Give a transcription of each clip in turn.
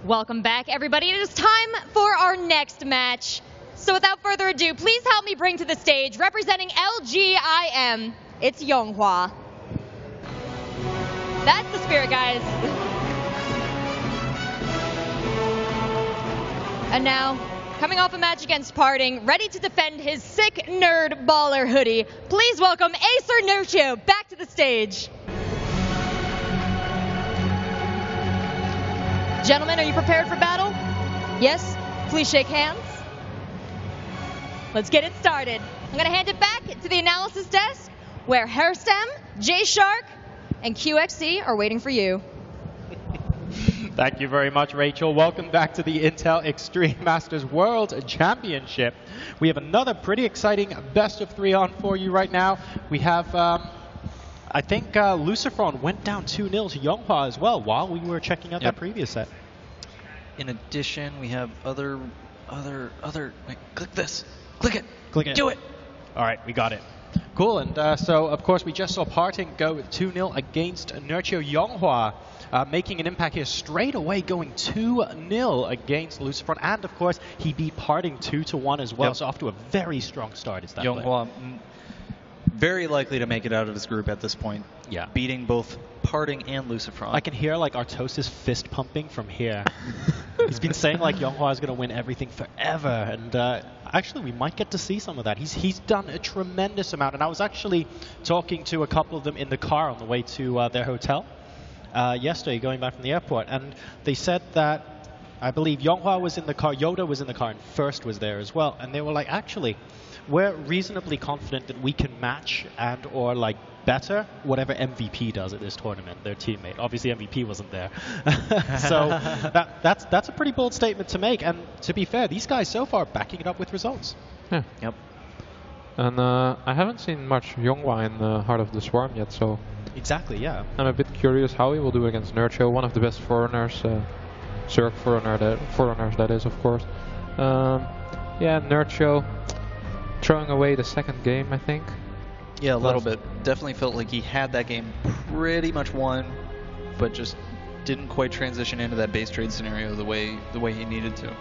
Welcome back, everybody. It is time for our next match. So without further ado, please help me bring to the stage, representing LGIM, it's YongHwa. That's the spirit, guys. And now, coming off a match against Parting, ready to defend his sick nerd baller hoodie, please welcome Acer Nerchio back to the stage. Gentlemen, are you prepared for battle? Yes? Please shake hands. Let's get it started. I'm going to hand it back to the analysis desk, where Hairstem, J-Shark, and QXC are waiting for you. Thank you very much, Rachel. Welcome back to the Intel Extreme Masters World Championship. We have another pretty exciting best of 3 on for you right now. We have, I think Lucifron went down 2-0 to YongHwa as well while we were checking out that previous set. In addition, we have other, wait, click this, click it, click it, do it. All right, we got it. Cool, and so of course we just saw Parting go with 2-0 against Nerchio. YongHwa making an impact here straight away, going 2-0 against Lucifron, and of course he beat Parting 2-1 as well. So off to a very strong start. Is that YongHwa very likely to make it out of his group at this point. Yeah, beating both Parting and Lucifron. I can hear like Artosis fist pumping from here. He's been saying like YongHwa is going to win everything forever, and actually we might get to see some of that. He's done a tremendous amount, and I was actually talking to a couple of them in the car on the way to their hotel yesterday, going back from the airport, and they said that I believe YongHwa was in the car, Yoda was in the car, and First was there as well, and they were like, actually, we're reasonably confident that we can match and or like better whatever MVP does at this tournament, their teammate. Obviously MVP wasn't there. So that's a pretty bold statement to make, and to be fair, these guys so far backing it up with results. Yeah. Yep. And I haven't seen much YongHwa in the Heart of the Swarm yet, so exactly, yeah. I'm a bit curious how he will do against Nerchio, one of the best foreigners, Zerg foreigners that is, of course. Yeah, Nerchio throwing away the second game, I think. Yeah, a little bit. Definitely felt like he had that game pretty much won, but just didn't quite transition into that base trade scenario the way he needed to.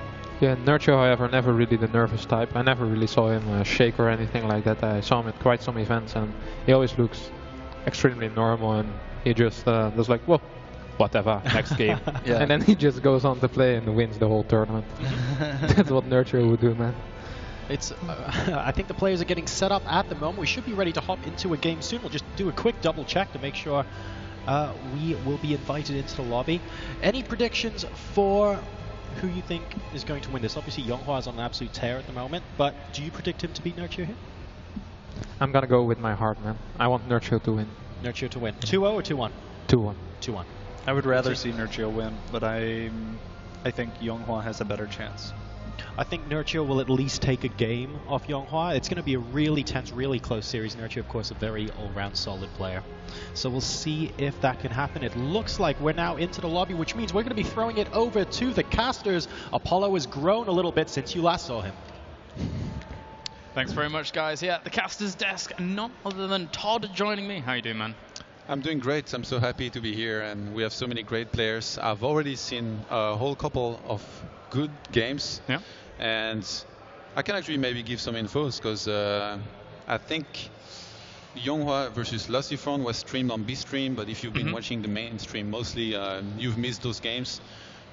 Yeah, Nerchio, however, never really the nervous type. I never really saw him shake or anything like that. I saw him at quite some events, and he always looks extremely normal, and he just was like, whoa, whatever, next game. Yeah. And then he just goes on to play and wins the whole tournament. That's what Nerchio would do, man. It's, I think the players are getting set up at the moment. We should be ready to hop into a game soon. We'll just do a quick double check to make sure we will be invited into the lobby. Any predictions for who you think is going to win this? Obviously, YongHwa is on an absolute tear at the moment, but do you predict him to beat Nerchio here? I'm gonna go with my heart, man. I want Nerchio to win. Nerchio to win. 2-0 or 2-1? 2-1. 2-1. I would rather see Nerchio win, but I think YongHwa has a better chance. I think Nerchio will at least take a game off YongHwa. It's going to be a really tense, really close series. Nerchio, of course, a very all-round solid player. So we'll see if that can happen. It looks like we're now into the lobby, which means we're going to be throwing it over to the casters. Apollo has grown a little bit since you last saw him. Thanks very much, guys. Yeah, the casters desk, none other than Todd joining me. How you doing, man? I'm doing great. I'm so happy to be here, and we have so many great players. I've already seen a whole couple of good games. Yeah. And I can actually maybe give some infos, because I think YongHwa versus Lucifron was streamed on B-Stream, but if you've been watching the main stream mostly, you've missed those games.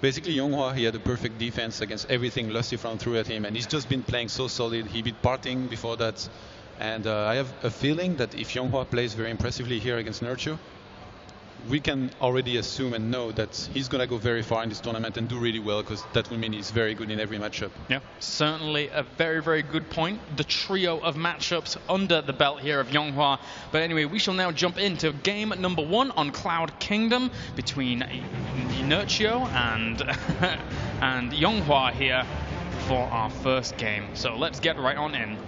Basically, YongHwa, he had a perfect defense against everything Lucifron threw at him, and he's just been playing so solid. He beat Parting before that, and I have a feeling that if YongHwa plays very impressively here against Nerchio, we can already assume and know that he's going to go very far in this tournament and do really well, because that will mean he's very good in every matchup. Yeah, certainly a very, very good point. The trio of matchups under the belt here of YongHwa. But anyway, we shall now jump into game number 1 on Cloud Kingdom between Nerchio and, and YongHwa here for our first game. So let's get right on in.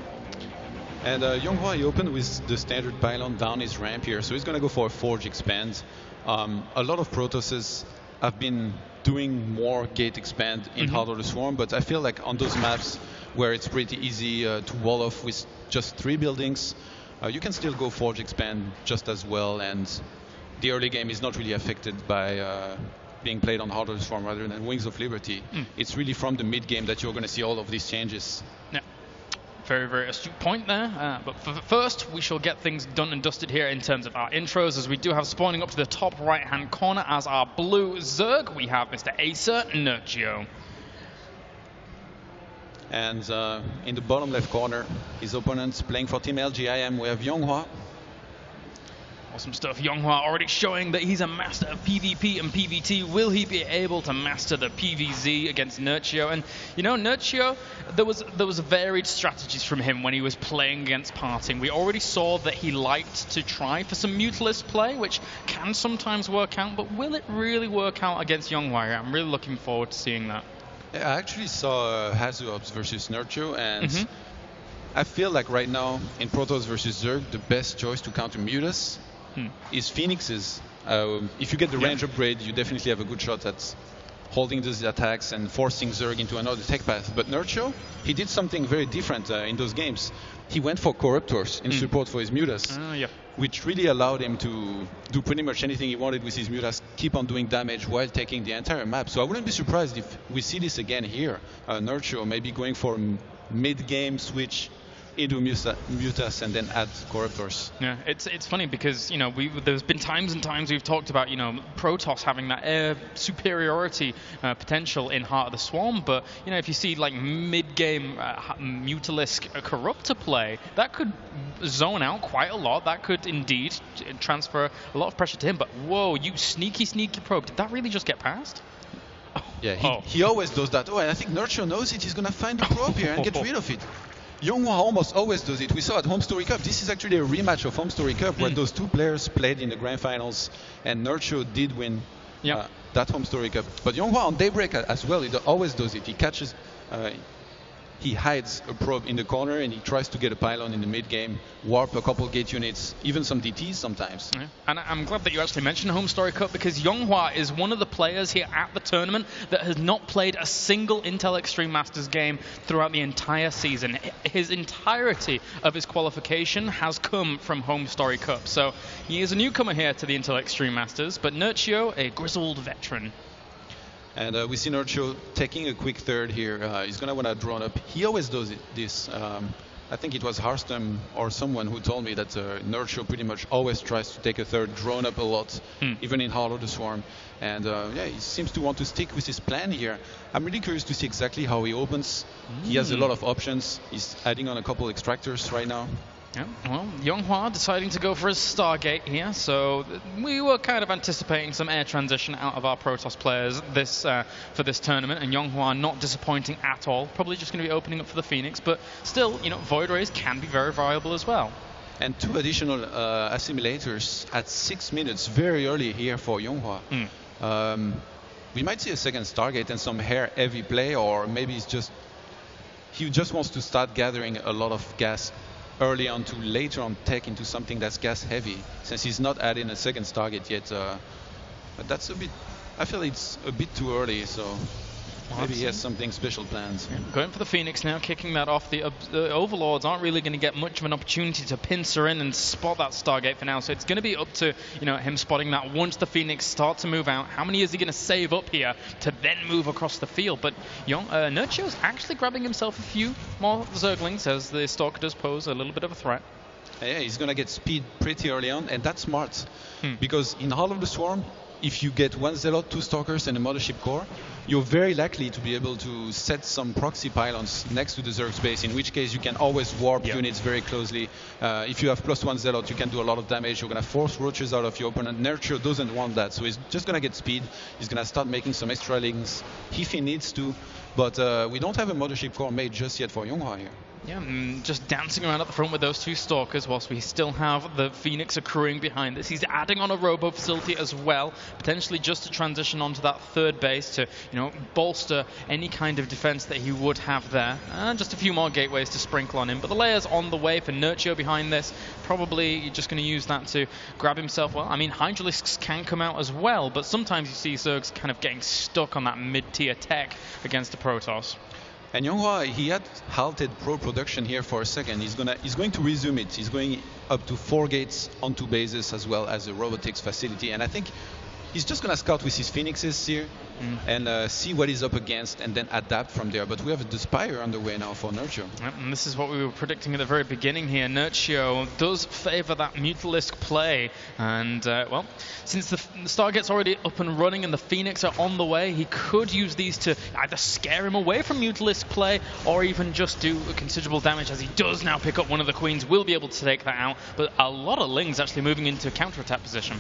And YongHwa, he opened with the standard pylon down his ramp here, so he's going to go for a Forge Expand. A lot of Protosses have been doing more Gate Expand in Heart of the Swarm, but I feel like on those maps where it's pretty easy to wall off with just 3 buildings, you can still go Forge Expand just as well, and the early game is not really affected by being played on Harder's form rather than Wings of Liberty. It's really from the mid game that you're going to see all of these changes. Yeah. Very, very astute point there. But first, we shall get things done and dusted here in terms of our intros, as we do have spawning up to the top right-hand corner as our blue Zerg. We have Mr. Acer Nerchio. And in the bottom left corner, his opponents playing for Team LGIM, we have YongHwa. Awesome stuff. YongHwa already showing that he's a master of PvP and PvT. Will he be able to master the PvZ against Nerchio? And you know, Nerchio, there was varied strategies from him when he was playing against Parting. We already saw that he liked to try for some Mutalist play, which can sometimes work out, but will it really work out against YongHwa? I'm really looking forward to seeing that. Yeah, I actually saw Hazuops versus Nerchio, and I feel like right now in Protoss versus Zerg, the best choice to counter Mutas is Phoenixes. If you get the range upgrade, you definitely have a good shot at holding these attacks and forcing Zerg into another tech path. But Nerchio, he did something very different in those games. He went for Corruptors in support for his Mutas, which really allowed him to do pretty much anything he wanted with his Mutas, keep on doing damage while taking the entire map. So I wouldn't be surprised if we see this again here. Nerchio maybe going for a mid-game switch into Mutas and then add Corruptors. Yeah, it's funny because, you know, there's been times and times we've talked about, you know, Protoss having that air superiority potential in Heart of the Swarm, but, you know, if you see like mid-game Mutalisk Corruptor play, that could zone out quite a lot. That could indeed transfer a lot of pressure to him, but whoa, you sneaky probe. Did that really just get past? Yeah, he always does that. Oh, and I think Nerchio knows it. He's going to find the probe here and get rid of it. YongHwa almost always does it. We saw at Home Story Cup. This is actually a rematch of Home Story Cup where those two players played in the grand finals, and Nerchio did win that Home Story Cup. But YongHwa on Daybreak as well, he always does it. He catches, he hides a probe in the corner and he tries to get a pylon in the mid game, warp a couple gate units, even some DTs sometimes. Yeah. And I'm glad that you actually mentioned Home Story Cup, because YongHwa is one of the players here at the tournament that has not played a single Intel Extreme Masters game throughout the entire season. His entirety of his qualification has come from Home Story Cup. So he is a newcomer here to the Intel Extreme Masters, but Nerchio, a grizzled veteran. And we see Nerchio taking a quick third here. He's going to want to drone up. He always does this. I think it was Harstem or someone who told me that Nerchio pretty much always tries to take a third, drone up a lot, even in Heart of the Swarm. And yeah, he seems to want to stick with his plan here. I'm really curious to see exactly how he opens. He has a lot of options. He's adding on a couple extractors right now. Yeah, well, YongHwa deciding to go for his Stargate here, so we were kind of anticipating some air transition out of our Protoss players for this tournament, and YongHwa not disappointing at all. Probably just going to be opening up for the Phoenix, but still, you know, Void Rays can be very viable as well. And two additional assimilators at 6 minutes, very early here for YongHwa. We might see a second Stargate and some hair-heavy play, or maybe he just wants to start gathering a lot of gas early on to later on tech into something that's gas heavy, since he's not adding a second target yet. But that's a bit, I feel it's a bit too early, so maybe he has something special planned. Yeah. Going for the Phoenix now, kicking that off. The Overlords aren't really going to get much of an opportunity to pincer in and spot that Stargate for now, so it's going to be up to, you know, him spotting that once the Phoenix start to move out. How many is he going to save up here to then move across the field? But Nerchio is actually grabbing himself a few more Zerglings, as the Stalker does pose a little bit of a threat. Yeah, he's going to get speed pretty early on, and that's smart, because in Heart of the Swarm, if you get one Zealot, two Stalkers, and a Mothership Core, you're very likely to be able to set some proxy pylons next to the Zerg space, in which case you can always warp units very closely. If you have +1 Zealot, you can do a lot of damage. You're going to force roaches out of your opponent. Nerchio doesn't want that, so he's just going to get speed. He's going to start making some extra links if he needs to, but we don't have a Mothership Core made just yet for YongHwa here. Yeah, just dancing around at the front with those two Stalkers whilst we still have the Phoenix accruing behind this. He's adding on a robo facility as well, potentially just to transition onto that third base to, you know, bolster any kind of defense that he would have there. And just a few more gateways to sprinkle on him. But the layer's on the way for Nerchio behind this. Probably just going to use that to grab himself. Well, I mean, Hydralisks can come out as well, but sometimes you see Zergs kind of getting stuck on that mid-tier tech against the Protoss. And YongHwa, he had halted pro production here for a second. He's going to resume it. He's going up to 4 gates on 2 bases as well as a robotics facility. And I think he's just going to scout with his Phoenixes here and see what he's up against and then adapt from there. But we have the Spire on the way now for Nerchio. Yep, and this is what we were predicting at the very beginning here. Nerchio does favor that Mutalisk play, and well, since the Stargate's already up and running and the Phoenix are on the way, he could use these to either scare him away from Mutalisk play or even just do considerable damage, as he does now pick up one of the Queens, will be able to take that out, but a lot of Lings actually moving into counter-attack position.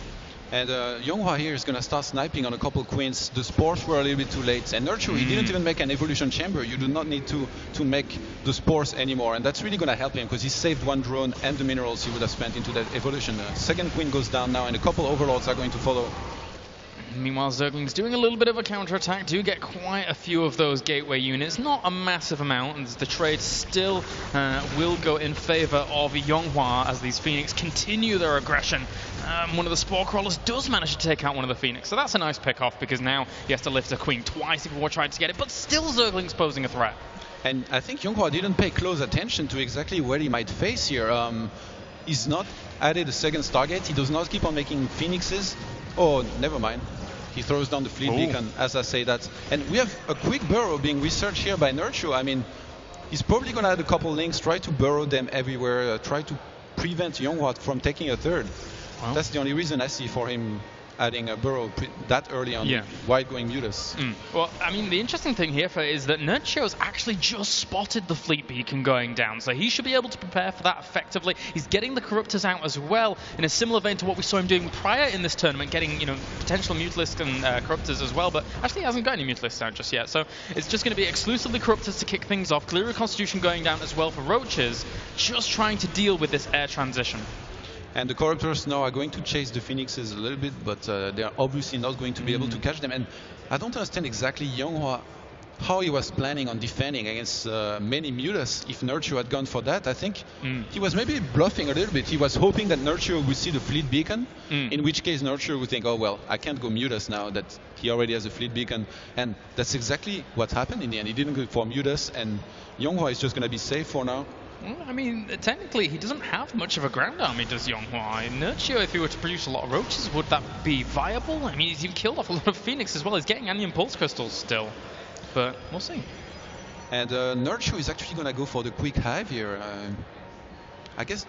And YongHwa here is going to start sniping on a couple Queens. The Spores were a little bit too late. And Nerchio, he didn't even make an Evolution Chamber. You do not need to make the Spores anymore. And that's really going to help him, because he saved one drone and the minerals he would have spent into that Evolution. Second Queen goes down now, and a couple Overlords are going to follow. Meanwhile, Zerglings doing a little bit of a counter-attack, do get quite a few of those gateway units, not a massive amount, and the trade still will go in favor of YongHwa as these Phoenix continue their aggression. One of the Spore Crawlers does manage to take out one of the Phoenix, so that's a nice pick-off, because now he has to lift a Queen twice before trying to get it, but still Zerglings posing a threat. And I think YongHwa didn't pay close attention to exactly what he might face here. He's not added a second Stargate, he does not keep on making Phoenixes. Oh, never mind. He throws down the fleet beacon, as I say that. And we have a quick burrow being researched here by Nerchio. I mean, he's probably going to add a couple Lings, try to burrow them everywhere, try to prevent YongHwa from taking a third. Well, that's the only reason I see for him adding a burrow that early on, wide-going Mutas. Well, I mean, the interesting thing here is that Nerchio's actually just spotted the fleet beacon going down, so he should be able to prepare for that effectively. He's getting the Corruptors out as well, in a similar vein to what we saw him doing prior in this tournament, getting, you know, potential Mutalisks and Corruptors as well, but actually he hasn't got any Mutalisks out just yet, so it's just going to be exclusively Corruptors to kick things off. Clear Reconstitution going down as well for Roaches, just trying to deal with this air transition. And the Corruptors now are going to chase the Phoenixes a little bit, but they are obviously not going to be able to catch them. And I don't understand exactly YongHwa, how he was planning on defending against many Mutas if Nerchio had gone for that. I think he was maybe bluffing a little bit. He was hoping that Nerchio would see the fleet beacon, in which case Nerchio would think, oh well, I can't go Mutas now that he already has a fleet beacon. And that's exactly what happened in the end. He didn't go for Mutas, and YongHwa is just going to be safe for now. I mean, technically, he doesn't have much of a ground army, does YongHwa? Nerchio, if he were to produce a lot of Roaches, would that be viable? I mean, he's even killed off a lot of Phoenix as well. He's getting Anion Pulse Crystals still, but we'll see. And Nerchio is actually going to go for the quick hive here. I guess,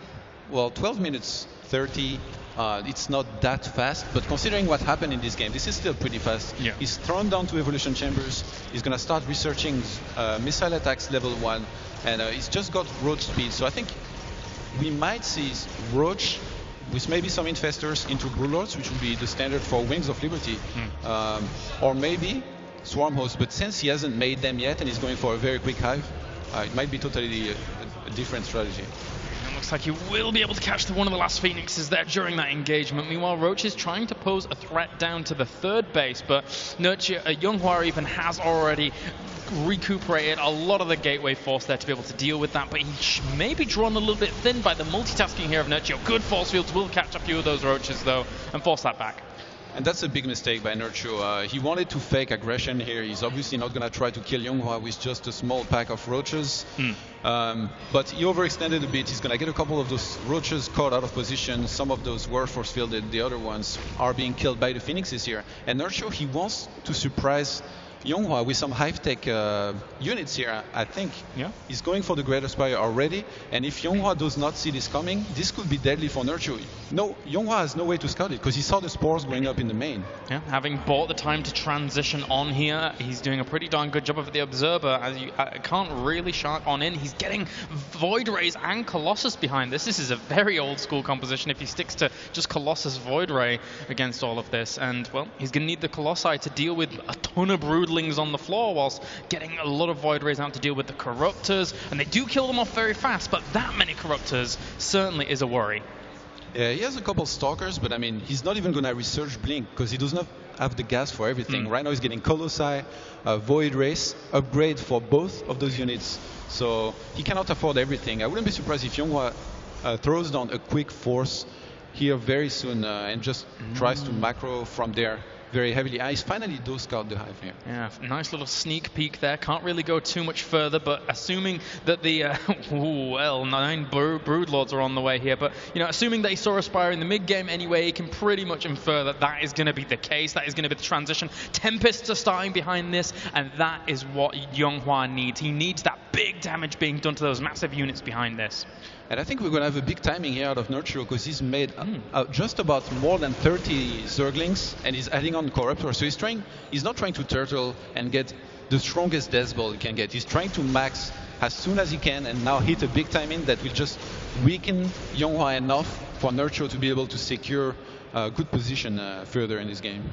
well, 12 minutes 30. It's not that fast, but considering what happened in this game, this is still pretty fast. Yeah. He's thrown down to Evolution Chambers. He's going to start researching missile attacks level 1, and he's just got Roach speed. So I think we might see Roach with maybe some Infestors into Broodlords, which would be the standard for Wings of Liberty, or maybe Swarm Host. But since he hasn't made them yet and he's going for a very quick hive, it might be totally a different strategy. Looks like he will be able to catch one of the last Phoenixes there during that engagement. Meanwhile, Roach is trying to pose a threat down to the third base, but YongHwa even has already recuperated a lot of the gateway force there to be able to deal with that, but he may be drawn a little bit thin by the multitasking here of Nerchio. Good force fields will catch a few of those Roaches, though, and force that back. And that's a big mistake by Nerchio. He wanted to fake aggression here. He's obviously not going to try to kill YongHwa with just a small pack of Roaches. But he overextended a bit. He's going to get a couple of those Roaches caught out of position. Some of those were force fielded. The other ones are being killed by the Phoenixes here. And Nerchio, he wants to surprise YongHwa with some high-tech units here, I think. Yeah. He's going for the Greater Spire already, and if YongHwa does not see this coming, this could be deadly for Nerchio. No, YongHwa has no way to scout it, because he saw the spores going up in the main. Yeah, having bought the time to transition on here, he's doing a pretty darn good job of the Observer, as you can't really shark on in. He's getting Void Rays and Colossus behind this. This is a very old-school composition if he sticks to just Colossus Void Ray against all of this, and, well, he's going to need the Colossi to deal with a ton of Broodlings on the floor, whilst getting a lot of Void Rays out to deal with the Corruptors, and they do kill them off very fast, but that many Corruptors certainly is a worry. Yeah, he has a couple Stalkers, but I mean, he's not even going to research Blink, because he does not have the gas for everything. Right now he's getting Colossi, Void Rays, upgrade for both of those units, so he cannot afford everything. I wouldn't be surprised if YongHwa throws down a quick force here very soon and just tries to macro from there. very heavily. He's finally do scout the hive here. Yeah, nice little sneak peek there. Can't really go too much further, but assuming that the 9 Broodlords are on the way here, but assuming that he saw a Spire in the mid game anyway, he can pretty much infer that that is going to be the case. That is going to be the transition. Tempests are starting behind this, and that is what YongHwa needs. He needs that big damage being done to those massive units behind this. And I think we're going to have a big timing here out of Nerchio, because he's made just about more than 30 Zerglings, and he's adding on Corruptor. So he's not trying to turtle and get the strongest Death Ball he can get. He's trying to max as soon as he can, and now hit a big timing that will just weaken YongHwa enough for Nerchio to be able to secure a good position further in this game.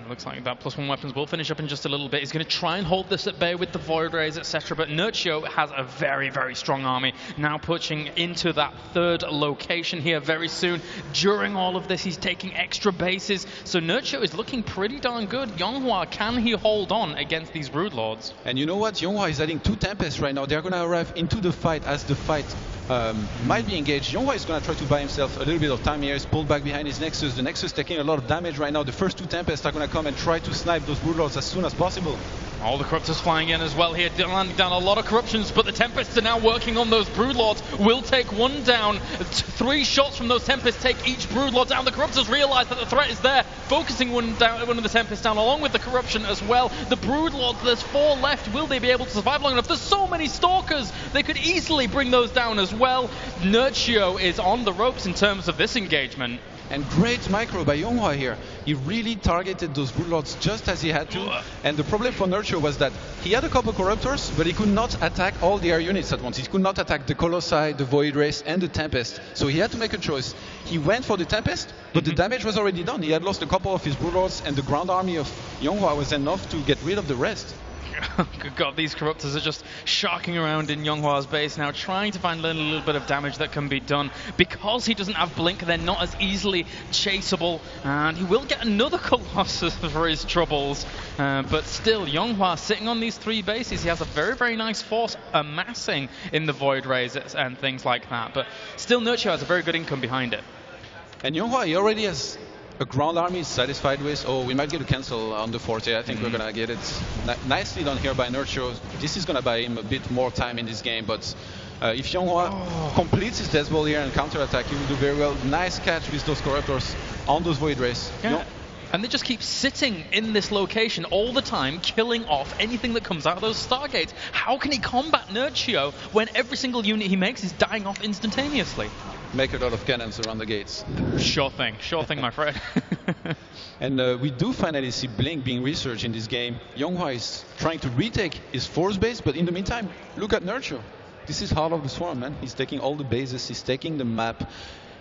Looks like that +1 weapons will finish up in just a little bit. He's going to try and hold this at bay with the Void Rays, etc. But Nerchio has a very, very strong army. Now pushing into that 3rd location here very soon. During all of this, he's taking extra bases. So Nerchio is looking pretty darn good. YongHwa, can he hold on against these Broodlords? And you know what? YongHwa is adding 2 Tempests right now. They're going to arrive into the fight as the fight might be engaged. YongHwa is going to try to buy himself a little bit of time here. He's pulled back behind his Nexus. The Nexus taking a lot of damage right now. The first 2 Tempests are going to come and try to snipe those Broodlords as soon as possible. All the Corruptors flying in as well here, landing down a lot of Corruptions, but the Tempests are now working on those Broodlords. Will take 1 down. 3 shots from those Tempests take each Broodlord down. The Corruptors realize that the threat is there, focusing one of the Tempests down along with the Corruption as well. The Broodlords, there's 4 left. Will they be able to survive long enough? There's so many Stalkers. They could easily bring those down as well. Nerchio is on the ropes in terms of this engagement. And great micro by YongHwa here. He really targeted those Broodlords just as he had to. And the problem for Nerchio was that he had a couple Corruptors, but he could not attack all the air units at once. He could not attack the Colossi, the Void Race, and the Tempest. So he had to make a choice. He went for the Tempest, but the damage was already done. He had lost a couple of his Broodlords, and the ground army of YongHwa was enough to get rid of the rest. Good God, these Corruptors are just sharking around in YongHwa's base now, trying to find a little bit of damage that can be done. Because he doesn't have Blink, they're not as easily chaseable, and he will get another Colossus for his troubles. But still, YongHwa sitting on these 3 bases. He has a very, very nice force amassing in the Void Rays and things like that. But still, Nerchio has a very good income behind it. And YongHwa, he already has a ground army is satisfied with. Oh, we might get a cancel on the Forte. I think we're going to get it. Nicely done here by Nerchio. This is going to buy him a bit more time in this game, but if YongHwa completes his Death Ball here and counterattack, he will do very well. Nice catch with those Corruptors on those Void Rays. Yeah. And they just keep sitting in this location all the time, killing off anything that comes out of those Stargates. How can he combat Nerchio when every single unit he makes is dying off instantaneously? Make a lot of cannons around the gates. Sure thing, my friend. And we do finally see Blink being researched in this game. YongHwa is trying to retake his force base, but in the meantime, look at Nerchio. This is Heart of the Swarm, man. He's taking all the bases, he's taking the map.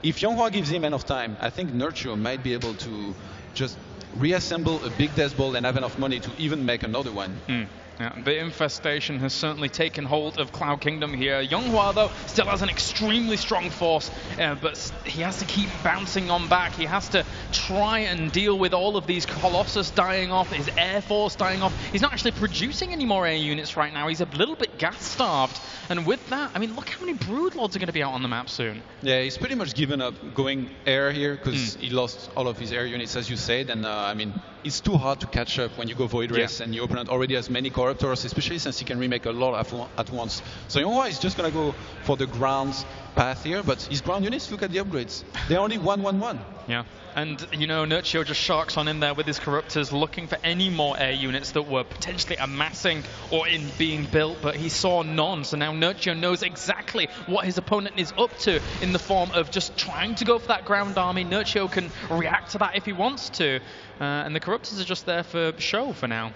If YongHwa gives him enough time, I think Nerchio might be able to just reassemble a big Death Ball and have enough money to even make another one. Yeah, the infestation has certainly taken hold of Cloud Kingdom here. YongHwa, though, still has an extremely strong force, but he has to keep bouncing on back. He has to try and deal with all of these Colossus dying off, his Air Force dying off. He's not actually producing any more air units right now. He's a little bit gas-starved. And with that, I mean, look how many Broodlords are going to be out on the map soon. Yeah, he's pretty much given up going air here because he lost all of his air units, as you said. And I mean, it's too hard to catch up when you go Void Race and your opponent already has many Corruptors, especially since he can remake a lot at once. So YongHwa is just going to go for the ground path here, but his ground units, look at the upgrades. They're only 1-1-1. Yeah. And, you know, Nerchio just sharks on in there with his Corruptors, looking for any more air units that were potentially amassing or in being built, but he saw none. So now Nerchio knows exactly what his opponent is up to in the form of just trying to go for that ground army. Nerchio can react to that if he wants to. And the Corruptors are just there for show for now.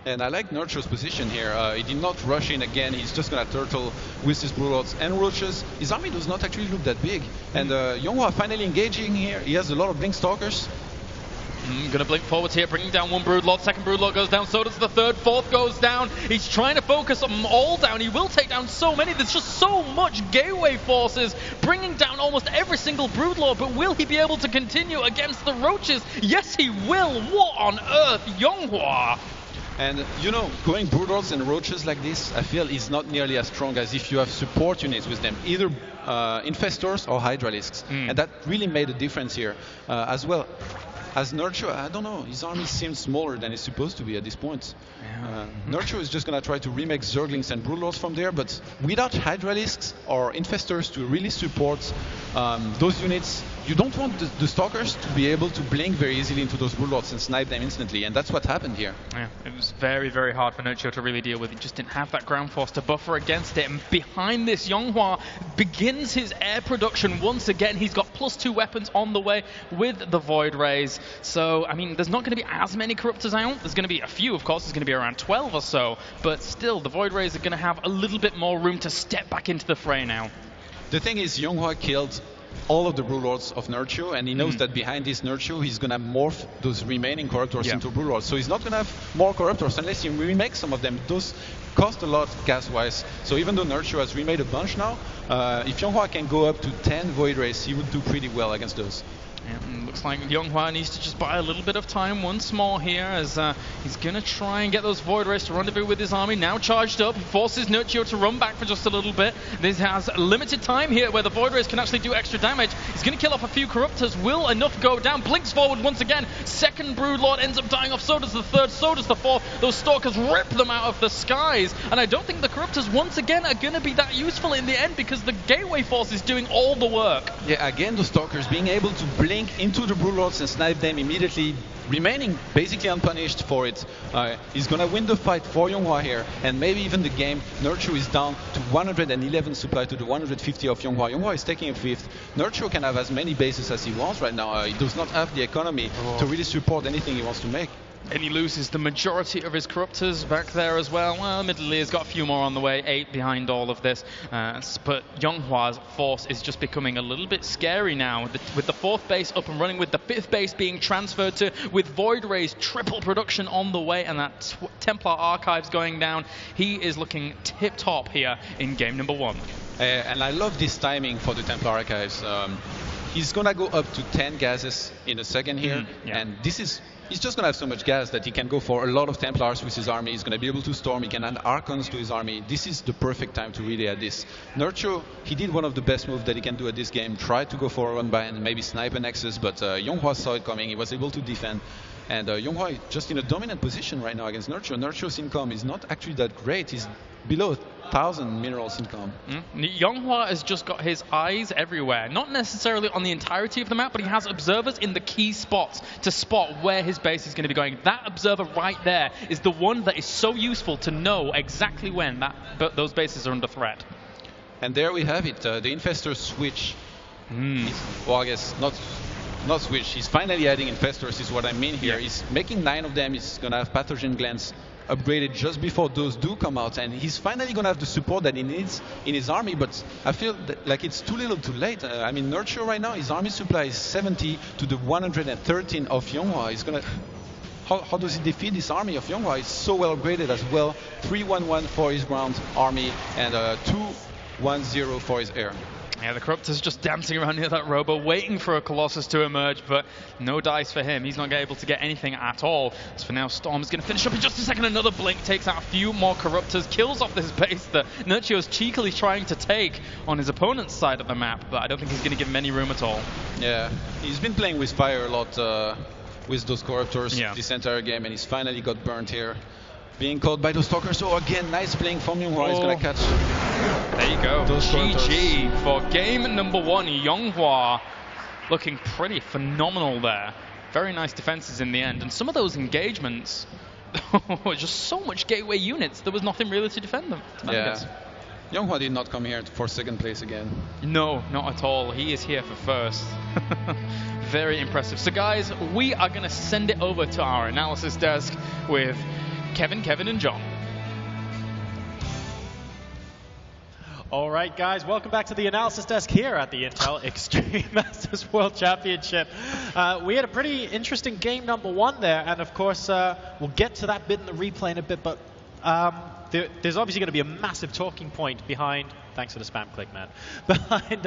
And I like Nerchio's position here. He did not rush in again. He's just going to turtle with his Broodlords and Roaches. His army does not actually look that big. And YongHwa finally engaging here. He has a lot of Blink Stalkers. Gonna blink forwards here, bringing down one Broodlord. Second Broodlord goes down, so does the third. Fourth goes down. He's trying to focus them all down. He will take down so many. There's just so much gateway forces bringing down almost every single Broodlord. But will he be able to continue against the Roaches? Yes, he will. What on earth, YongHwa? And, you know, going Broodlords and Roaches like this, I feel is not nearly as strong as if you have support units with them, either Infestors or Hydralisks. And that really made a difference here as well. as Nerchio, I don't know, his army seems smaller than it's supposed to be at this point. Nerchio is just going to try to remake Zerglings and Broodlords from there, but without Hydralisks or Infestors to really support those units, you don't want the Stalkers to be able to blink very easily into those Broodlords and snipe them instantly, and that's what happened here. Yeah, it was very, very hard for Nerchio to really deal with. He just didn't have that ground force to buffer against it, and behind this, YongHwa begins his air production once again. He's got +2 weapons on the way with the Void Rays. So, I mean, there's not going to be as many Corruptors out. There's going to be a few, of course. There's going to be around 12 or so. But still, the Void Rays are going to have a little bit more room to step back into the fray now. The thing is, YongHwa killed all of the Broodlords of Nerchio, and he knows that behind this Nerchio, he's going to morph those remaining Corruptors into Broodlords. So he's not going to have more Corruptors unless he remakes some of them. Those cost a lot gas-wise. So even though Nerchio has remade a bunch now, if YongHwa can go up to 10 Void Rays, he would do pretty well against those. Yeah, looks like YongHwa needs to just buy a little bit of time once more here, as he's going to try and get those Void Rays to rendezvous with his army. Now charged up, he forces Nerchio to run back for just a little bit. This has limited time here where the Void Rays can actually do extra damage. He's going to kill off a few Corruptors. Will enough go down? Blinks forward once again. Second Broodlord ends up dying off. So does the third. So does the fourth. Those Stalkers rip them out of the skies. And I don't think the Corruptors once again are going to be that useful in the end, because the Gateway Force is doing all the work. Yeah, again, the Stalkers being able to blink into the Broodlords and snipe them immediately, remaining basically unpunished for it. He's gonna win the fight for YongHwa here, and maybe even the game. Nerchio is down to 111 supply to the 150 of YongHwa. YongHwa is taking a 5th. Nerchio can have as many bases as he wants right now. He does not have the economy to really support anything he wants to make. And he loses the majority of his Corruptors back there as well. Well, admittedly, he's got a few more on the way, 8 behind all of this. But YongHwa's force is just becoming a little bit scary now, with the 4th base up and running, with the 5th base being transferred to, with Void Rays triple production on the way, and that Templar Archives going down. He is looking tip-top here in game number 1. And I love this timing for the Templar Archives. He's gonna go up to 10 gases in a second here, and he's just going to have so much gas that he can go for a lot of Templars with his army. He's going to be able to storm. He can add Archons to his army. This is the perfect time to really add this. Nerchio, he did one of the best moves that he can do at this game. Tried to go for a run-by and maybe snipe a Nexus, but YongHwa saw it coming. He was able to defend. And YongHwa is just in a dominant position right now against Nerchio. Nerchio's income is not actually that great. He's below 1,000 minerals income. YongHwa has just got his eyes everywhere. Not necessarily on the entirety of the map, but he has observers in the key spots to spot where his base is going to be going. That observer right there is the one that is so useful to know exactly when those bases are under threat. And there we have it. The Infestor switch. Well, I guess not switch. He's finally adding Infestors is what I mean here. He's making 9 of them. He's going to have Pathogen Glands upgraded just before those do come out, and he's finally going to have the support that he needs in his army, but I feel like it's too little too late. I mean, Nerchio right now, his army supply is 70 to the 113 of YongHwa. He's going to... How does he defeat this army of YongHwa? It's so well upgraded as well. 311 for his ground army and 210 for his air. Yeah, the Corruptor's just dancing around near that Robo, waiting for a Colossus to emerge, but no dice for him. He's not able to get anything at all. As for now, Storm is going to finish up in just a second. Another Blink takes out a few more Corruptors, kills off this base that Nerchio's cheekily trying to take on his opponent's side of the map, but I don't think he's going to give him any room at all. Yeah, he's been playing with fire a lot with those Corruptors this entire game, and he's finally got burnt here. Being caught by those Stalkers. So again, nice playing from YongHwa. He's going to catch. There you go. GG for game number 1. YongHwa looking pretty phenomenal there. Very nice defenses in the end. And some of those engagements, just so much gateway units. There was nothing really to defend them. Yeah. YongHwa did not come here for 2nd place again. No, not at all. He is here for 1st. Very impressive. So guys, we are going to send it over to our analysis desk with Kevin, and John. All right, guys, welcome back to the analysis desk here at the Intel Extreme Masters World Championship. We had a pretty interesting game number 1 there, and of course, we'll get to that bit in the replay in a bit, but there's obviously going to be a massive talking point behind, thanks for the spam click, man, behind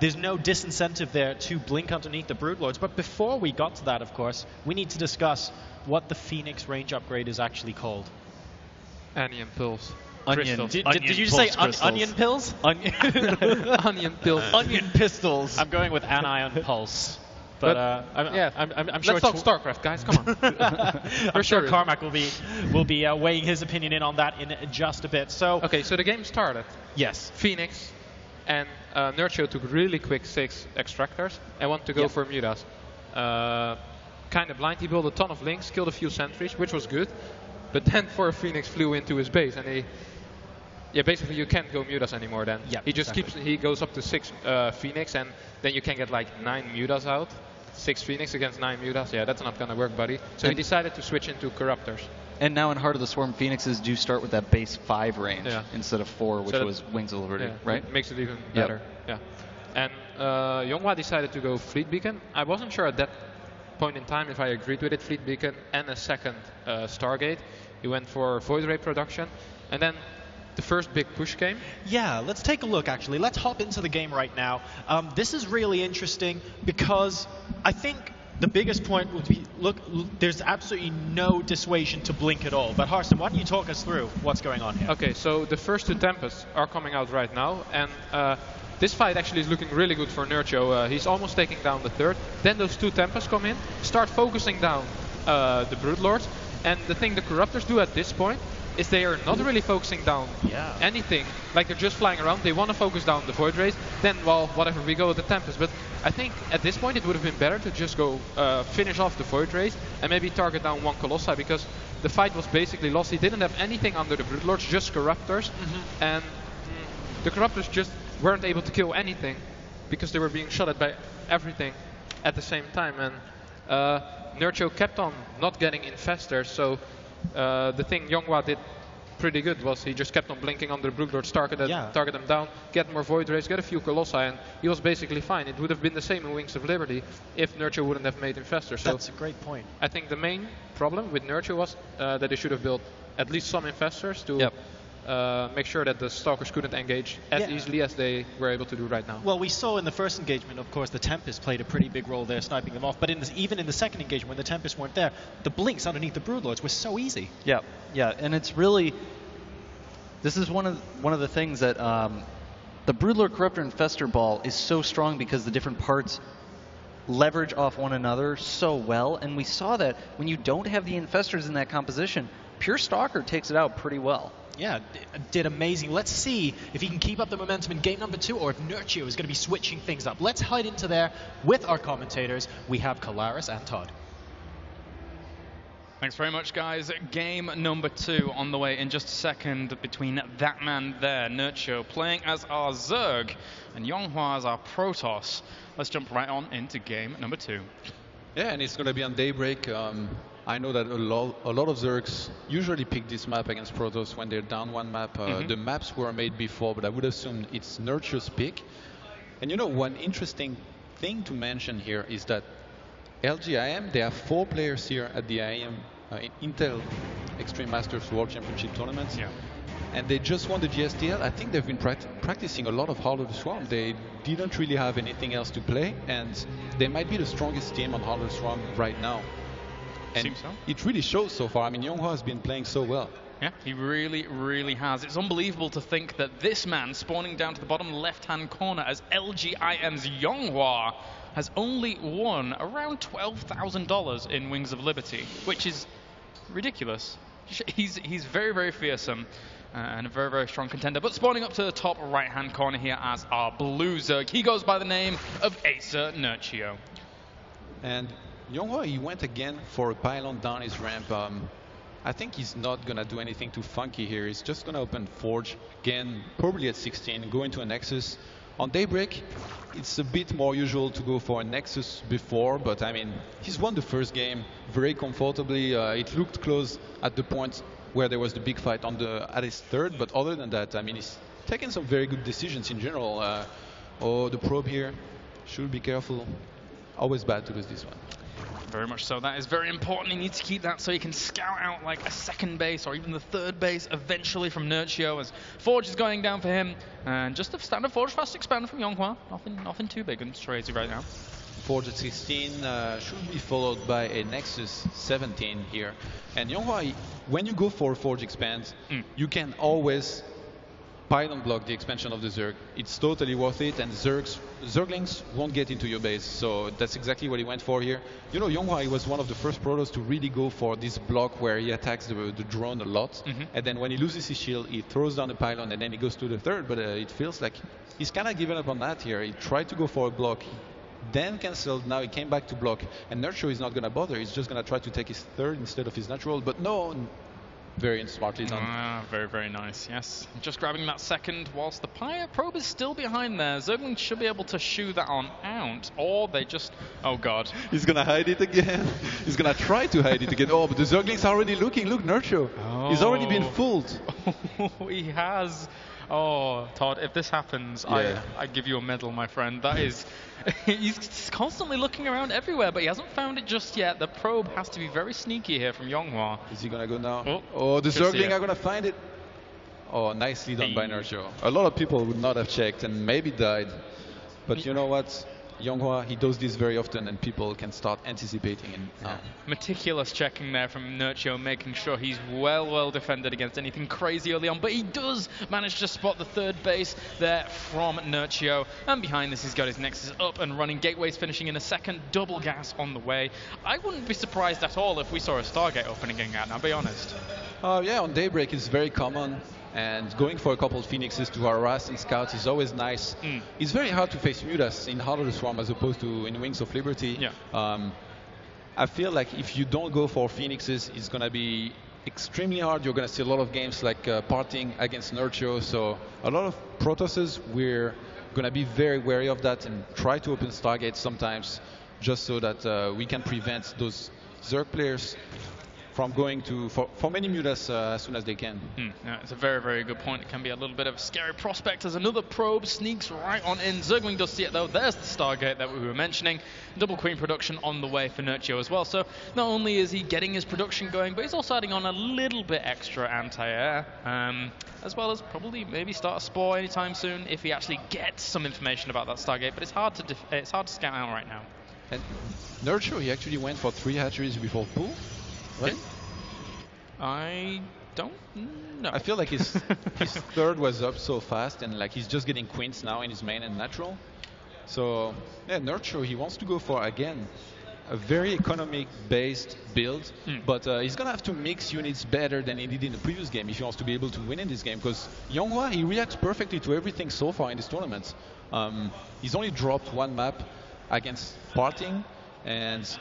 there's no disincentive there to blink underneath the Broodlords. But before we got to that, of course, we need to discuss what the Phoenix range upgrade is actually called. Onion pills. Onion. Did you just say onion pills? Onion pills. Onion pistols. I'm going with anion pulse. But I'm sure. Let's talk StarCraft, guys. Come on. I'm sure Carmack will be weighing his opinion in on that in just a bit. So okay, so the game started. yes, Phoenix and Nerchio took really quick 6 extractors and wanted to go for Mutas. Kind of blind. He built a ton of links, killed a few sentries, which was good. But then 4 Phoenix flew into his base, and basically you can't go Mutas anymore then. Yeah, he just he goes up to 6 Phoenix, and then you can get like 9 Mutas out. 6 Phoenix against 9 Mutas. Yeah, that's not gonna work, buddy. So he decided to switch into Corruptors. And now in Heart of the Swarm, Phoenixes do start with that base 5 range instead of 4, which was Wings of Liberty, right? It makes it even better. Yeah. And YongHwa decided to go Fleet Beacon. I wasn't sure at that point in time if I agreed with it, Fleet Beacon and a second Stargate. He went for Void Ray production, and then the first big push came. Yeah, let's take a look actually. Let's hop into the game right now. This is really interesting because I think the biggest point would be, look, there's absolutely no dissuasion to blink at all. But Harston, why don't you talk us through what's going on here? Okay, so the first 2 Tempests are coming out right now, and this fight actually is looking really good for Nerchio. He's almost taking down the 3rd. Then those 2 Tempests come in, start focusing down the Broodlords. And the thing the Corruptors do at this point is they are not really focusing down anything. Like they're just flying around. They want to focus down the Void Rays. Then, well, whatever, we go with the Tempest. But I think at this point it would have been better to just go finish off the Void Rays and maybe target down 1 Colossi, because the fight was basically lost. He didn't have anything under the Broodlords, just Corruptors. And the Corruptors just weren't able to kill anything because they were being shot at by everything at the same time. And Nerchio kept on not getting infestors, so the thing YongHwa did pretty good was he just kept on blinking on the Broodlords, target them down, get more Void Rays, get a few Colossi, and he was basically fine. It would have been the same in Wings of Liberty if Nerchio wouldn't have made infestors. So that's a great point. I think the main problem with Nerchio was that they should have built at least some infestors to make sure that the Stalkers couldn't engage as easily as they were able to do right now. Well, we saw in the first engagement, of course, the Tempest played a pretty big role there, sniping them off. But even in the second engagement, when the Tempests weren't there, the blinks underneath the Broodlords were so easy. Yeah, and it's really, this is one of the things that the Broodlord Corruptor Infestor ball is so strong because the different parts leverage off one another so well, and we saw that when you don't have the infestors in that composition, pure Stalker takes it out pretty well. Yeah, did amazing. Let's see if he can keep up the momentum in game number 2 or if Nerchio is going to be switching things up. Let's head into there with our commentators. We have Kalaris and Todd. Thanks very much, guys. Game number 2 on the way in just a second between that man there, Nerchio, playing as our Zerg, and YongHwa as our Protoss. Let's jump right on into game number 2. Yeah, and it's going to be on Daybreak. I know that a lot of Zergs usually pick this map against Protoss when they're down 1 map. The maps were made before, but I would assume it's Nerchio's pick. And you know, one interesting thing to mention here is that LGIM, they have 4 players here at the IEM Intel Extreme Masters World Championship tournaments. Yeah. And they just won the GSTL. I think they've been practicing a lot of Heart of the Swarm. They didn't really have anything else to play, and they might be the strongest team on Heart of the Swarm right now. And Seems so. It really shows so far. I mean, YongHwa has been playing so well. Yeah, he really, really has. It's unbelievable to think that this man spawning down to the bottom left-hand corner as LGIM's YongHwa has only won around $12,000 in Wings of Liberty, which is ridiculous. He's very, very fearsome and a very, very strong contender. But spawning up to the top right-hand corner here as our blue Zerg, he goes by the name of Acer Nerchio. And YongHwa, he went again for a pylon down his ramp. I think he's not going to do anything too funky here. He's just going to open Forge again, probably at 16, go into a Nexus. On Daybreak, it's a bit more usual to go for a Nexus before, but I mean, he's won the first game very comfortably. It looked close at the point where there was the big fight at his 3rd, but other than that, I mean, he's taken some very good decisions in general. The probe here, should be careful. Always bad to lose this one. Very much so. That is very important. He needs to keep that so he can scout out like a 2nd base or even the 3rd base eventually from Nerchio, as Forge is going down for him. And just a standard Forge fast expand from YongHwa. Nothing too big and crazy right now. Forge at 16 should be followed by a Nexus 17 here. And YongHwa, when you go for a Forge expand, you can always pylon block the expansion of the Zerg. It's totally worth it, and Zerglings won't get into your base. So that's exactly what he went for here. You know, YongHwa, he was one of the first protos to really go for this block where he attacks the drone a lot. And then when he loses his shield, he throws down the pylon, and then he goes to the third. But it feels like he's kind of given up on that here. He tried to go for a block, then cancelled, now he came back to block. And Nerchio is not going to bother. He's just going to try to take his third instead of his natural. But no, very smartly done. Very, very nice, yes. Just grabbing that second whilst the probe is still behind there. Zergling should be able to shoo that on out, or they just... Oh, God. He's going to hide it again. He's going to try to hide it again. Oh, but the Zerglings are already looking. Look, Nerchio. Oh. He's already been fooled. He has. Oh, Todd, if this happens, I give you a medal, my friend. That is... He's constantly looking around everywhere, but he hasn't found it just yet. The probe has to be very sneaky here from YongHwa. Is he going to go now? Oh, the Zergling are going to find it. Oh, nicely done by Nerchio. A lot of people would not have checked and maybe died. But you know what? YongHwa, he does this very often, and people can start anticipating. And meticulous checking there from Nerchio, making sure he's well defended against anything crazy early on. But he does manage to spot the third base there from Nerchio. And behind this, he's got his Nexus up and running. Gateways finishing in a second, double gas on the way. I wouldn't be surprised at all if we saw a Stargate opening again, I'll be honest. Yeah, on Daybreak it's very common. And going for a couple of Phoenixes to harass and scout is always nice. It's very hard to face Mutas in Heart of the Swarm as opposed to in Wings of Liberty. I feel like if you don't go for Phoenixes, it's going to be extremely hard. You're going to see a lot of games like Parting against Nerchio. So a lot of Protosses, we're going to be very wary of that and try to open Stargates sometimes just so that we can prevent those Zerg players from going to for many Mutas as soon as they can. Yeah, it's a very good point. It can be a little bit of a scary prospect as another probe sneaks right on in. Zergling does see it though. There's the Stargate that we were mentioning. Double Queen production on the way for Nerchio as well. So not only is he getting his production going, but he's also adding on a little bit extra anti-air, as well as probably maybe start a Spore anytime soon if he actually gets some information about that Stargate. But it's hard to scout out right now. And Nerchio, he actually went for 3 hatcheries before pool. Right? I don't know. I feel like his third was up so fast, and like he's just getting queens now in his main and natural. So yeah, Nerchio, he wants to go for again a very economic-based build, but he's gonna have to mix units better than he did in the previous game if he wants to be able to win in this game. Because YongHwa, he reacts perfectly to everything so far in this tournament. He's only dropped 1 map against Parting, and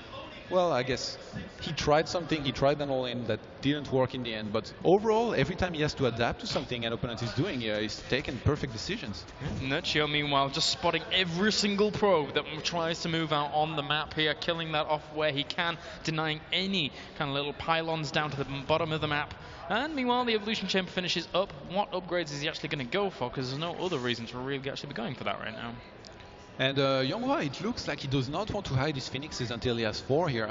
well, I guess he tried something, he tried an all-in that didn't work in the end, but overall, every time he has to adapt to something an opponent is doing, he's taking perfect decisions. Nerchio, meanwhile, just spotting every single probe that tries to move out on the map here, killing that off where he can, denying any kind of little pylons down to the bottom of the map. And meanwhile, the Evolution Chamber finishes up. What upgrades is he actually going to go for? Because there's no other reason to really actually be going for that right now. And YongHwa, it looks like he does not want to hide his Phoenixes until he has 4 here.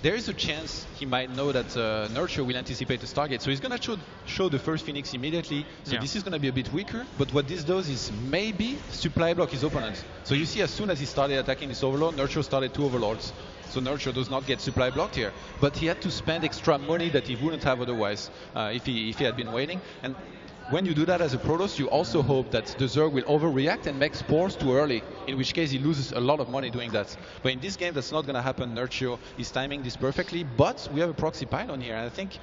There is a chance he might know that Nerchio will anticipate the Stargate, so he's going to show the first Phoenix immediately. So this is going to be a bit weaker, but what this does is maybe supply block his opponent. So you see, as soon as he started attacking this Overlord, Nerchio started 2 Overlords. So Nerchio does not get supply blocked here, but he had to spend extra money that he wouldn't have otherwise if he had been waiting. And when you do that as a Protoss, you also hope that the Zerg will overreact and make spores too early, in which case he loses a lot of money doing that. But in this game, that's not going to happen. Nerchio is timing this perfectly, but we have a proxy pylon here, and I think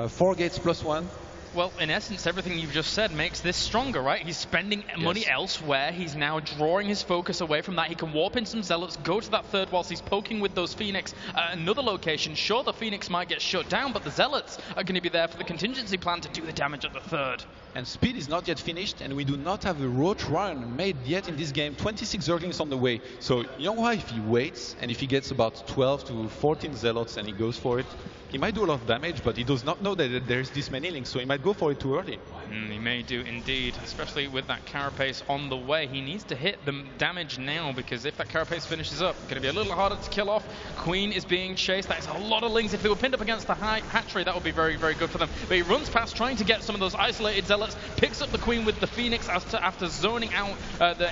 4 gates plus 1. Well, in essence, everything you've just said makes this stronger, right? He's spending money elsewhere. He's now drawing his focus away from that. He can warp in some Zealots, go to that third whilst he's poking with those Phoenix at another location. Sure, the Phoenix might get shut down, but the Zealots are going to be there for the contingency plan to do the damage at the third. And speed is not yet finished, and we do not have a roach run made yet in this game. 26 Zerglings on the way. So YongHwa, if he waits, and if he gets about 12 to 14 Zealots and he goes for it, he might do a lot of damage, but he does not know that there's this many links, so he might go for it too early. He may do indeed, especially with that Carapace on the way. He needs to hit the damage now, because if that Carapace finishes up, it's going to be a little harder to kill off. Queen is being chased. That is a lot of links. If they were pinned up against the hatchery, that would be very good for them. But he runs past, trying to get some of those isolated Zealots, picks up the Queen with the Phoenix after zoning out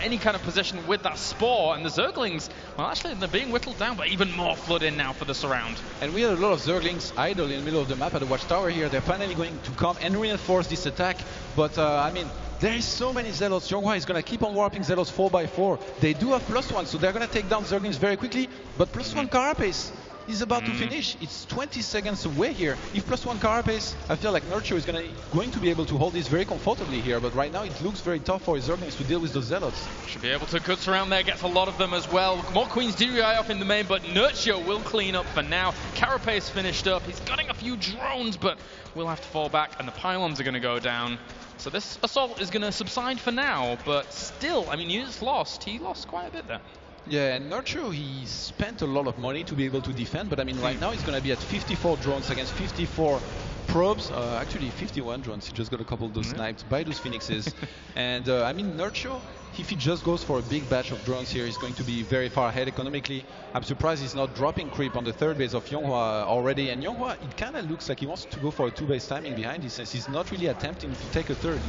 any kind of position with that Spore. And the Zerglings, well, actually, they're being whittled down, but even more flood in now for the surround. And we had a lot of Zerglings idle in the middle of the map at the Watchtower here. They're finally going to come and reinforce this attack, but I mean, there is so many Zealots. YongHwa is going to keep on warping Zealots 4x4. They do have +1, so they're going to take down Zerglings very quickly, but +1 Carapace is about to finish. It's 20 seconds away here. If +1 Carapace, I feel like Nerchio is going to be able to hold this very comfortably here, but right now it looks very tough for his Zerglings to deal with those Zealots. Should be able to guts around there, gets a lot of them as well. More Queens do eye off in the main, but Nerchio will clean up for now. Carapace finished up. He's getting a few drones, but will have to fall back, and the pylons are going to go down. So this assault is going to subside for now, but still, I mean, he lost quite a bit there. Yeah, and Nerchio, he spent a lot of money to be able to defend, but I mean, right now he's going to be at 54 drones against 54 probes. Actually, 51 drones. He just got a couple of those sniped by those Phoenixes. And I mean, Nerchio, if he just goes for a big batch of drones here, he's going to be very far ahead economically. I'm surprised he's not dropping creep on the third base of YongHwa already. And YongHwa, it kind of looks like he wants to go for a 2-base timing behind this, since he's not really attempting to take a third.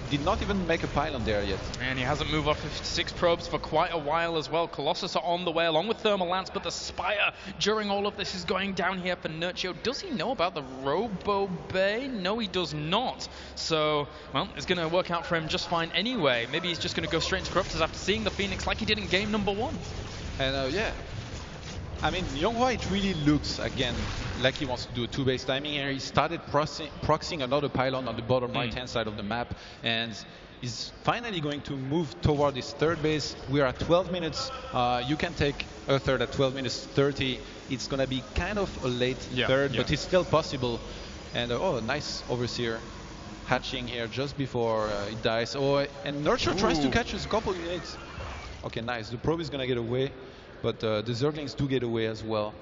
He did not even make a pylon there yet. And he hasn't moved off 56 probes for quite a while as well. Colossus are on the way along with Thermal Lance, but the Spire during all of this is going down here for Nerchio. Does he know about the Robo Bay? No, he does not. So, well, it's going to work out for him just fine anyway. Maybe he's just going to go straight into Corruptors after seeing the Phoenix like he did in game number 1. And yeah, I mean, YongHwa, it really looks, again, like he wants to do a 2-base timing here. He started proxying another pylon on the bottom right-hand side of the map, and is finally going to move toward this third base. We are at 12 minutes. You can take a third at 12 minutes 30. It's going to be kind of a late third, but it's still possible. And oh, nice Overseer hatching here just before it dies. Oh, and Nerchio tries to catch a couple units. Okay, nice. The probe is going to get away, but the Zerglings do get away as well.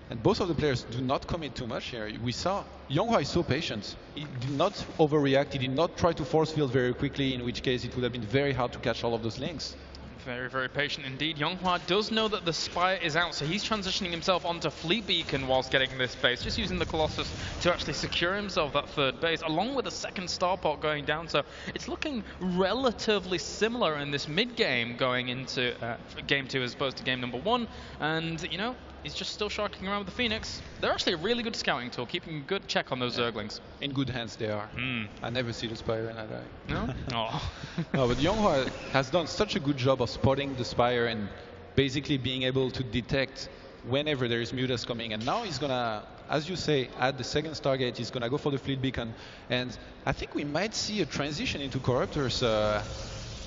And both of the players do not commit too much here. We saw YongHwa is so patient. He did not overreact. He did not try to force field very quickly, in which case it would have been very hard to catch all of those links. Very, very patient indeed. YongHwa does know that the Spire is out, so he's transitioning himself onto Fleet Beacon whilst getting this base, just using the Colossus to actually secure himself that third base, along with a second starport going down. So it's looking relatively similar in this mid-game going into game 2 as opposed to game number 1. And, you know, he's just still sharking around with the Phoenix. They're actually a really good scouting tool, keeping a good check on those Zerglings. In good hands they are. I never see the Spire and I die. No? Oh. No, but YongHwa has done such a good job of spotting the Spire and basically being able to detect whenever there is Mutas coming. And now he's going to, as you say, add the second Stargate. He's going to go for the Fleet Beacon. And I think we might see a transition into Corruptors,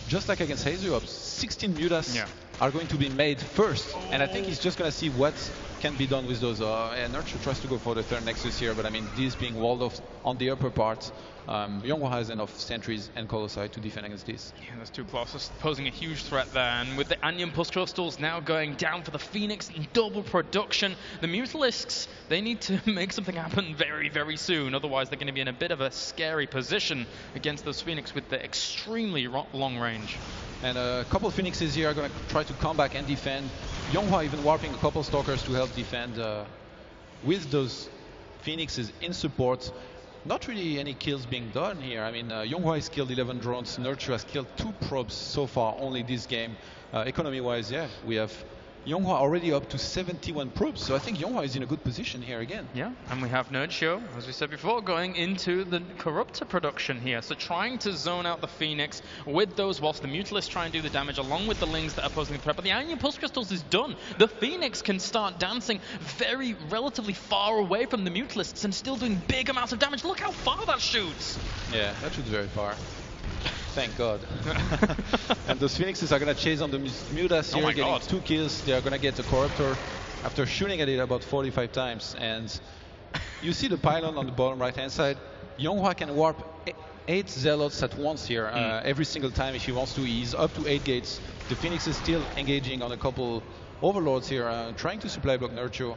just like against Hazuops. 16 Mutas are going to be made first. And I think he's just going to see what can be done with those. And Nerchio tries to go for the third Nexus here, but I mean, this being walled off on the upper part. YongHwa has enough sentries and Colossi to defend against this. Yeah, those two Colossus posing a huge threat there, and with the IEM Pulse Crystals now going down for the Phoenix in double production, the Mutalisks, they need to make something happen very, very soon, otherwise they're going to be in a bit of a scary position against those Phoenix with the extremely long range. And a couple of Phoenixes here are going to try to come back and defend. YongHwa even warping a couple Stalkers to help defend with those Phoenixes in support. Not really any kills being done here. I mean, YongHwa has killed 11 drones. Nerchio has killed 2 probes so far, only this game. Economy-wise, yeah, we have YongHwa already up to 71 probes, so I think YongHwa is in a good position here again. Yeah, and we have Nerchio, as we said before, going into the Corruptor production here. So trying to zone out the Phoenix with those, whilst the Mutalists try and do the damage along with the Lings that are posing the threat. But the IEM Pulse Crystals is done. The Phoenix can start dancing relatively far away from the Mutalists and still doing big amounts of damage. Look how far that shoots. Yeah, that shoots very far. Thank God. And those Phoenixes are going to chase on the Mutas here, getting 2 kills. They are going to get the Corruptor after shooting at it about 45 times. And you see the pylon on the bottom right-hand side. YongHwa can warp 8 Zealots at once here, every single time if he wants to. He's up to 8 gates. The Phoenix is still engaging on a couple Overlords here, trying to supply block Nerchio.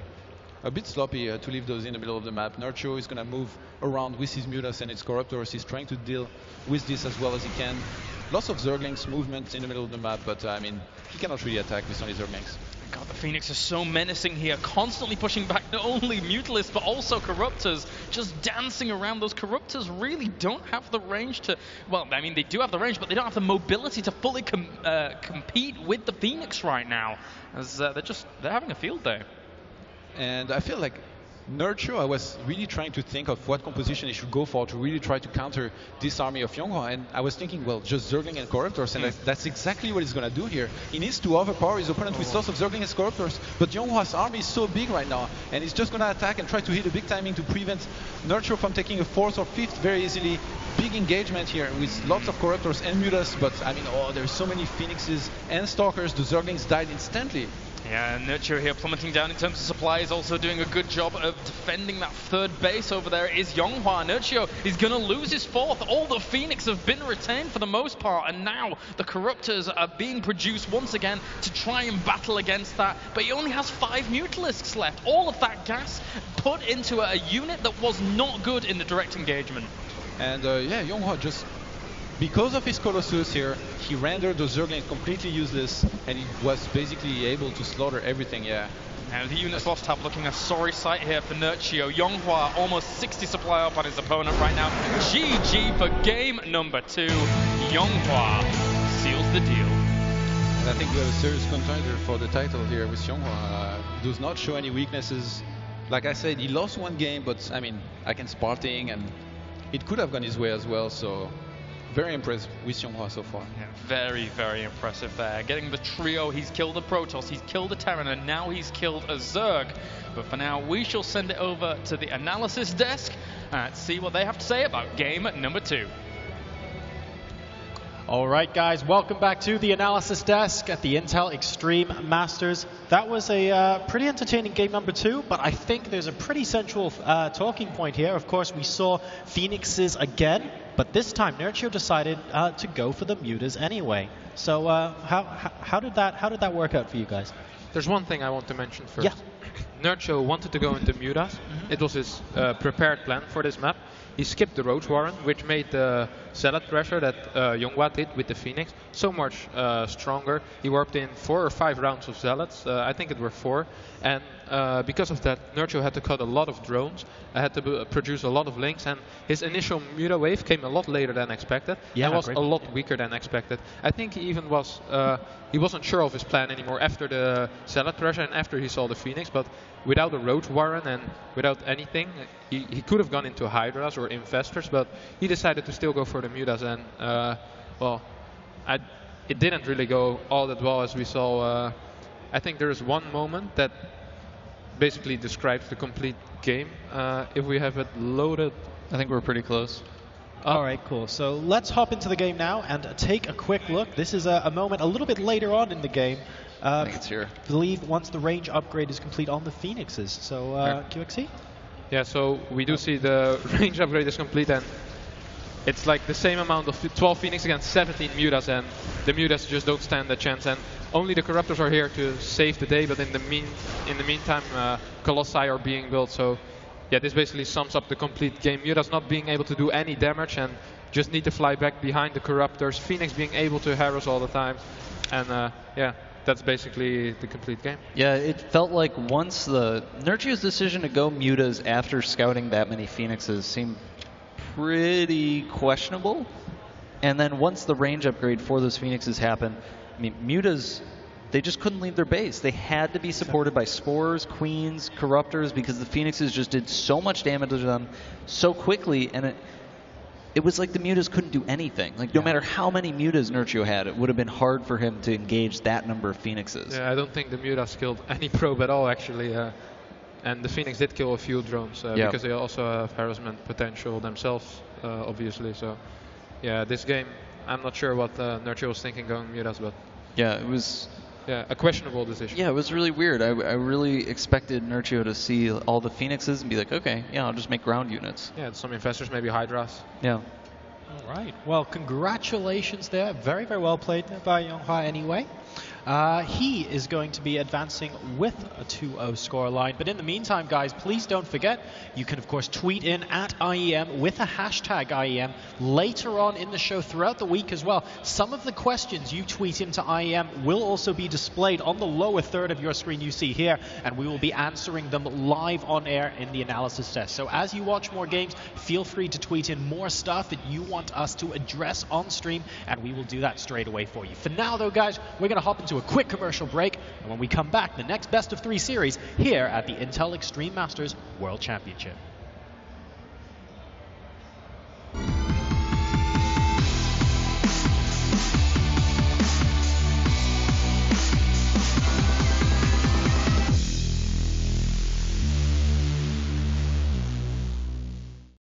A bit sloppy to leave those in the middle of the map. Nerchio is going to move around with his Mutas and its Corruptors. He's trying to deal with this as well as he can. Lots of Zerglings movement in the middle of the map, but I mean, he cannot really attack with only Zerglings. God, the Phoenix is so menacing here, constantly pushing back not only Mutalists but also Corruptors, just dancing around. Those Corruptors really don't have the range to, well, I mean, they do have the range, but they don't have the mobility to fully compete with the Phoenix right now, as they're having a field day. And I feel like Nerchio, I was really trying to think of what composition he should go for to really try to counter this army of YongHwa, and I was thinking, well, just Zergling and Corruptors, and that's exactly what he's going to do here. He needs to overpower his opponent with lots of Zergling and Corruptors, but YongHwa's army is so big right now, and he's just going to attack and try to hit a big timing to prevent Nerchio from taking a 4th or 5th very easily. Big engagement here with lots of Corruptors and Mutas, but I mean, there's so many Phoenixes and Stalkers, the Zerglings died instantly. Yeah, Nerchio here plummeting down in terms of supply, is also doing a good job of defending that 3rd base over there is YongHwa. Nerchio is going to lose his 4th. All the Phoenix have been retained for the most part, and now the Corruptors are being produced once again to try and battle against that. But he only has 5 Mutalisks left. All of that gas put into a unit that was not good in the direct engagement. And yeah, YongHwa just, because of his Colossus here, he rendered the Zergling completely useless, and he was basically able to slaughter everything, yeah. And the units lost tab looking a sorry sight here for Nerchio. YongHwa almost 60 supply up on his opponent right now. GG for game number 2. YongHwa seals the deal. And I think we have a serious contender for the title here with YongHwa. Does not show any weaknesses. Like I said, he lost 1 game, but I mean, against Sparting, and it could have gone his way as well, so very impressed with YongHwa so far. Yeah, very, very impressive there. Getting the trio, he's killed a Protoss, he's killed a Terran, and now he's killed a Zerg. But for now, we shall send it over to the analysis desk and see what they have to say about game number 2. All right, guys, welcome back to the analysis desk at the Intel Extreme Masters. That was a pretty entertaining game number 2, but I think there's a pretty central talking point here. Of course, we saw Phoenixes again, but this time Nerchio decided to go for the Mutas anyway. So how did that work out for you guys? There's one thing I want to mention first. Yeah. Nerchio wanted to go into Mutas. It was his prepared plan for this map. He skipped the Roach Warren, which made the Zealot pressure that YongHwa did with the Phoenix so much stronger. He warped in 4 or 5 rounds of Zealots. I think it were 4. And because of that, Nerchio had to cut a lot of drones. Had to produce a lot of links. And his initial Muta wave came a lot later than expected. Yeah, and was a lot weaker than expected. I think he even was... he wasn't sure of his plan anymore after the Zealot pressure and after he saw the Phoenix. But without a Roach Warren and without anything, he could have gone into Hydras or Infestors, but he decided to still go for the Mutas, and well, it didn't really go all that well as we saw. I think there is one moment that basically describes the complete game. If we have it loaded, I think we're pretty close. All right, cool. So let's hop into the game now and take a quick look. This is a moment a little bit later on in the game. I think it's here. I believe once the range upgrade is complete on the Phoenixes. So QXC? Yeah, so we do see the range upgrade is complete, and it's like the same amount of 12 Phoenix against 17 Mutas, and the Mutas just don't stand a chance. And only the Corruptors are here to save the day, but in the meantime, Colossi are being built. So yeah, this basically sums up the complete game. Mutas not being able to do any damage and just need to fly back behind the Corruptors. Phoenix being able to harass all the time, and yeah. That's basically the complete game. Yeah, it felt like once Nerchio's decision to go Mutas after scouting that many Phoenixes seemed pretty questionable. And then once the range upgrade for those Phoenixes happened, I mean, Mutas, they just couldn't leave their base. They had to be supported by Spores, Queens, Corruptors, because the Phoenixes just did so much damage to them so quickly, and it was like the Mutas couldn't do anything. Like, no matter how many Mutas Nerchio had, it would have been hard for him to engage that number of Phoenixes. Yeah, I don't think the Mutas killed any probe at all, actually. And the Phoenix did kill a few drones, because they also have harassment potential themselves, obviously. So, yeah, this game, I'm not sure what Nerchio was thinking going Mutas, but... Yeah, it was... Yeah, a questionable decision. Yeah, it was really weird. I really expected Nerchio to see all the Phoenixes and be like, okay, yeah, I'll just make ground units. Yeah, some Infestors, maybe Hydras. Yeah. All right. Well, congratulations there. Very, very well played by YongHwa anyway. He is going to be advancing with a 2-0 scoreline. But in the meantime, guys, please don't forget, you can, of course, tweet in at IEM with a hashtag IEM later on in the show throughout the week as well. Some of the questions you tweet into IEM will also be displayed on the lower third of your screen you see here, and we will be answering them live on air in the analysis test. So as you watch more games, feel free to tweet in more stuff that you want us to address on stream, and we will do that straight away for you. For now, though, guys, we're going to hop into to a quick commercial break, and when we come back, the next best of 3 series here at the Intel Extreme Masters World Championship.